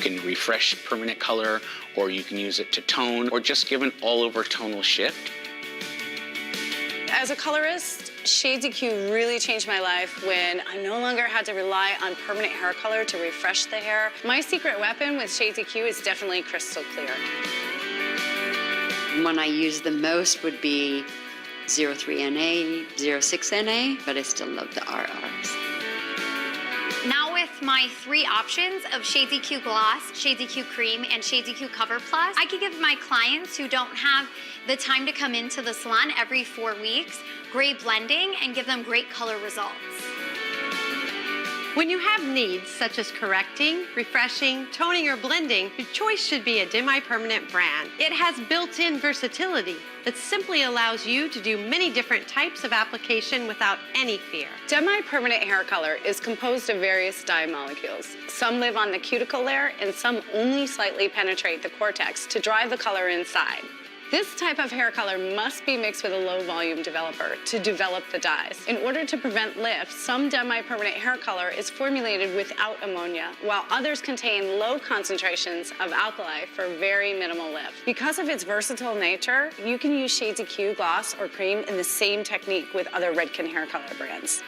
can refresh permanent color, or you can use it to tone, or just give an all-over tonal shift. As a colorist, Shades EQ really changed my life when I no longer had to rely on permanent hair color to refresh the hair. My secret weapon with Shades EQ is definitely crystal clear. One I use the most would be 03NA, 06NA, but I still love the RRs. Now with my 3 options of Shades EQ Gloss, Shades EQ Cream, and Shades EQ Cover Plus, I can give my clients who don't have the time to come into the salon every 4 weeks great blending and give them great color results. When you have needs such as correcting, refreshing, toning, or blending, your choice should be a demi-permanent brand. It has built-in versatility that simply allows you to do many different types of application without any fear. Demi-permanent hair color is composed of various dye molecules. Some live on the cuticle layer and some only slightly penetrate the cortex to drive the color inside. This type of hair color must be mixed with a low-volume developer to develop the dyes. In order to prevent lift, some demi-permanent hair color is formulated without ammonia, while others contain low concentrations of alkali for very minimal lift. Because of its versatile nature, you can use Shades EQ Gloss or Cream in the same technique with other Redken hair color brands.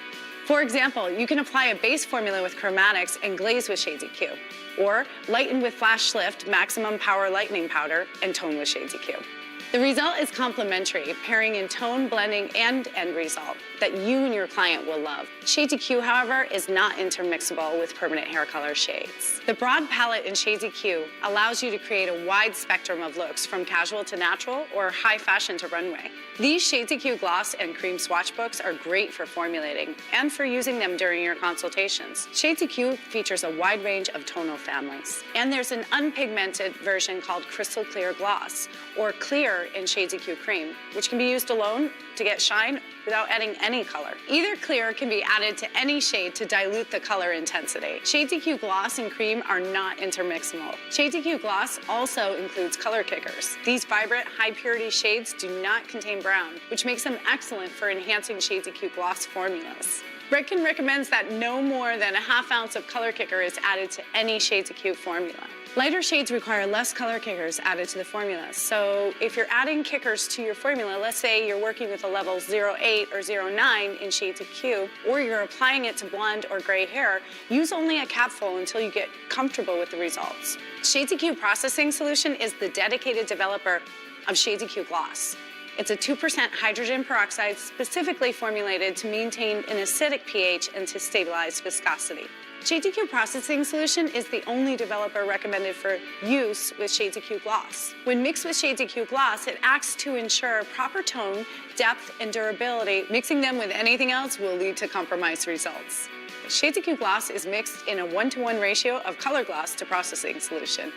For example, you can apply a base formula with chromatics and glaze with Shades EQ, or lighten with Flash Lift Maximum Power Lightening Powder and tone with Shades EQ. The result is complementary, pairing in tone, blending, and end result that you and your client will love. Shades EQ, however, is not intermixable with permanent hair color shades. The broad palette in Shades EQ allows you to create a wide spectrum of looks from casual to natural or high fashion to runway. These Shades EQ Gloss and Cream swatch books are great for formulating and for using them during your consultations. Shades EQ features a wide range of tonal families. And there's an unpigmented version called Crystal Clear Gloss, or Clear in Shades EQ Cream, which can be used alone to get shine without adding any color. Either clear can be added to any shade to dilute the color intensity. Shades EQ Gloss and Cream are not intermixable. Shades EQ Gloss also includes color kickers. These vibrant, high-purity shades do not contain brown, which makes them excellent for enhancing Shades EQ Gloss formulas. Redken recommends that no more than a ½ ounce of color kicker is added to any Shades EQ formula. Lighter shades require less color kickers added to the formula. So if you're adding kickers to your formula, let's say you're working with a level 08 or 09 in Shades EQ, or you're applying it to blonde or gray hair, use only a capful until you get comfortable with the results. Shades EQ Processing Solution is the dedicated developer of Shades EQ Gloss. It's a 2% hydrogen peroxide specifically formulated to maintain an acidic pH and to stabilize viscosity. Shades EQ Processing Solution is the only developer recommended for use with Shades EQ Gloss. When mixed with Shades EQ Gloss, it acts to ensure proper tone, depth, and durability. Mixing them with anything else will lead to compromised results. Shades EQ Gloss is mixed in a 1-to-1 ratio of color gloss to processing solution.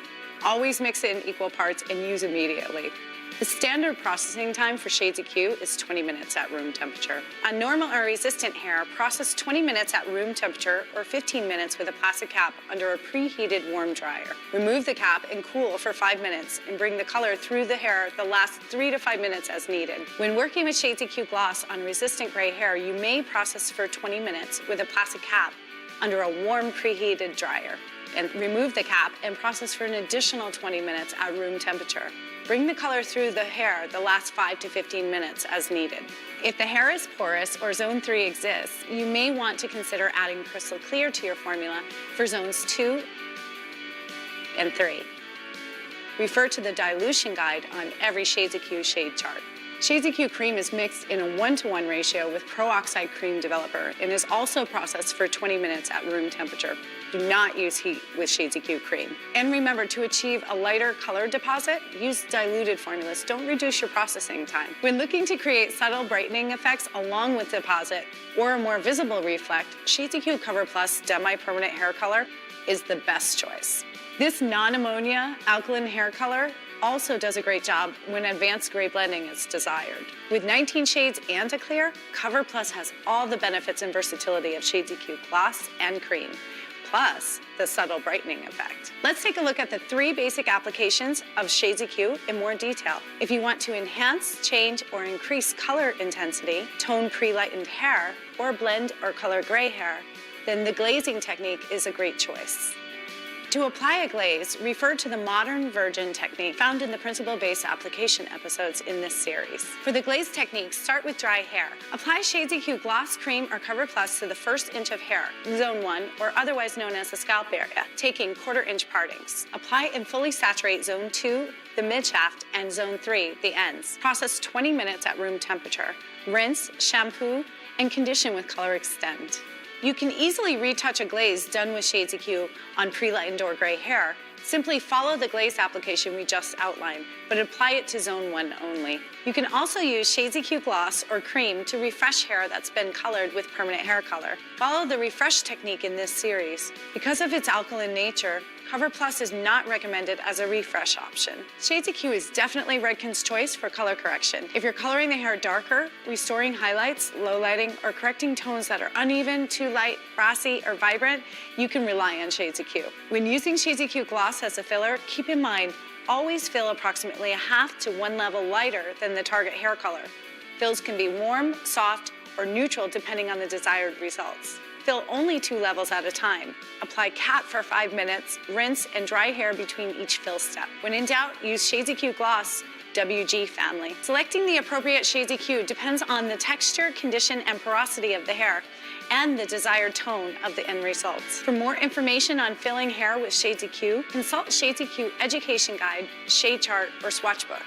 Always mix it in equal parts and use immediately. The standard processing time for Shades EQ is 20 minutes at room temperature. On normal or resistant hair, process 20 minutes at room temperature or 15 minutes with a plastic cap under a preheated warm dryer. Remove the cap and cool for 5 minutes and bring the color through the hair the last 3 to 5 minutes as needed. When working with Shades EQ Gloss on resistant gray hair, you may process for 20 minutes with a plastic cap under a warm preheated dryer and remove the cap and process for an additional 20 minutes at room temperature. Bring the color through the hair the last 5 to 15 minutes as needed. If the hair is porous or zone 3 exists, you may want to consider adding Crystal Clear to your formula for zones 2 and 3. Refer to the dilution guide on every Shades EQ shade chart. Shades EQ Cream is mixed in a 1-to-1 ratio with peroxide cream developer and is also processed for 20 minutes at room temperature. Do not use heat with Shades EQ Cream. And remember, to achieve a lighter color deposit, use diluted formulas. Don't reduce your processing time. When looking to create subtle brightening effects along with deposit or a more visible reflect, Shades EQ Cover Plus Demi-Permanent Hair Color is the best choice. This non-ammonia alkaline hair color also does a great job when advanced gray blending is desired. With 19 shades and a clear, Cover Plus has all the benefits and versatility of Shades EQ Gloss and Cream, plus the subtle brightening effect. Let's take a look at the 3 basic applications of Shades EQ in more detail. If you want to enhance, change, or increase color intensity, tone pre-lightened hair, or blend or color gray hair, then the glazing technique is a great choice. To apply a glaze, refer to the modern virgin technique found in the principle-based application episodes in this series. For the glaze technique, start with dry hair. Apply Shades EQ Gloss, Cream, or Cover Plus to the first inch of hair, zone 1, or otherwise known as the scalp area, taking quarter-inch partings. Apply and fully saturate zone 2, the mid-shaft, and zone 3, the ends. Process 20 minutes at room temperature. Rinse, shampoo, and condition with Color Extend. You can easily retouch a glaze done with Shades EQ on pre-lightened or gray hair. Simply follow the glaze application we just outlined, but apply it to zone 1 only. You can also use Shades EQ Gloss or Cream to refresh hair that's been colored with permanent hair color. Follow the refresh technique in this series. Because of its alkaline nature, Cover Plus is not recommended as a refresh option. Shades EQ is definitely Redken's choice for color correction. If you're coloring the hair darker, restoring highlights, low lighting, or correcting tones that are uneven, too light, brassy, or vibrant, you can rely on Shades EQ. When using Shades EQ Gloss as a filler, keep in mind, always fill approximately a half to 1 level lighter than the target hair color. Fills can be warm, soft, or neutral depending on the desired results. Fill only 2 levels at a time. Apply cap for 5 minutes, rinse, and dry hair between each fill step. When in doubt, use Shades EQ Gloss, WG family. Selecting the appropriate Shades EQ depends on the texture, condition, and porosity of the hair, and the desired tone of the end results. For more information on filling hair with Shades EQ, consult Shades EQ Education Guide, Shade Chart, or Swatch Book.